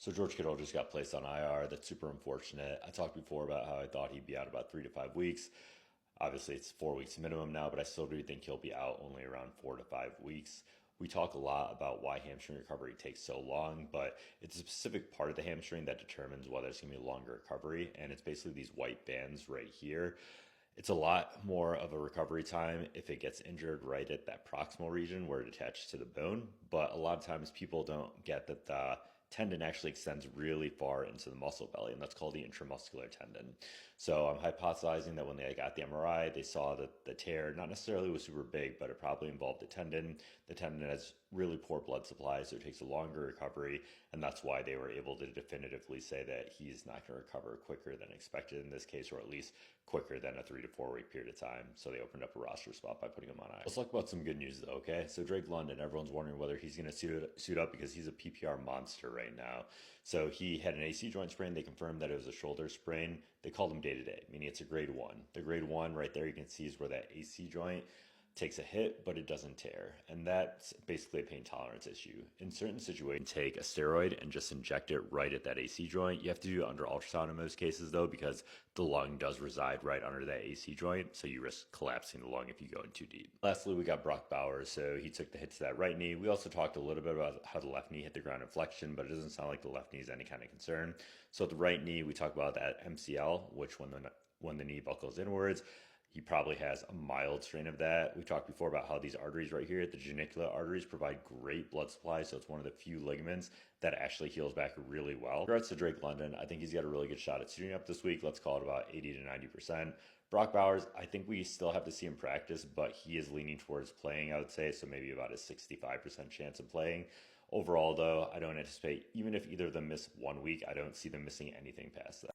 So George Kittle just got placed on IR. That's super unfortunate. I talked before about how I thought he'd be out about 3 to 5 weeks. Obviously, it's 4 weeks minimum now, but I still do think he'll be out only around 4 to 5 weeks. We talk a lot about why hamstring recovery takes so long, but it's a specific part of the hamstring that determines whether it's going to be a longer recovery. And it's basically these white bands right here. It's a lot more of a recovery time if it gets injured right at that proximal region where it attaches to the bone. But a lot of times people don't get that the tendon actually extends really far into the muscle belly, and that's called the intramuscular tendon. So I'm hypothesizing that when they got the MRI, they saw that the tear not necessarily was super big, but it probably involved the tendon. The tendon has really poor blood supply, so it takes a longer recovery, and that's why they were able to definitively say that he's not going to recover quicker than expected in this case, or at least quicker than a 3 to 4 week period of time. So they opened up a roster spot by putting him on IR. Let's talk about some good news though, okay? So Drake London, everyone's wondering whether he's going to suit up because he's a PPR monster right now. So he had an AC joint sprain. They confirmed that it was a shoulder sprain. They called him day to day, meaning it's a grade 1. The grade 1 right there you can see is where that AC joint takes a hit, but it doesn't tear. And that's basically a pain tolerance issue. In certain situations, take a steroid and just inject it right at that AC joint. You have to do it under ultrasound in most cases though, because the lung does reside right under that AC joint. So you risk collapsing the lung if you go in too deep. Lastly, we got Brock Bowers. So he took the hit to that right knee. We also talked a little bit about how the left knee hit the ground in flexion, but it doesn't sound like the left knee is any kind of concern. So at the right knee, we talk about that MCL, which when the knee buckles inwards, he probably has a mild strain of that. We talked before about how these arteries right here, the geniculate arteries, provide great blood supply. So it's one of the few ligaments that actually heals back really well. Regards to Drake London, I think he's got a really good shot at suiting up this week. Let's call it about 80 to 90%. Brock Bowers, I think we still have to see him practice, but he is leaning towards playing, I would say. So maybe about a 65% chance of playing. Overall, though, I don't anticipate, even if either of them miss 1 week, I don't see them missing anything past that.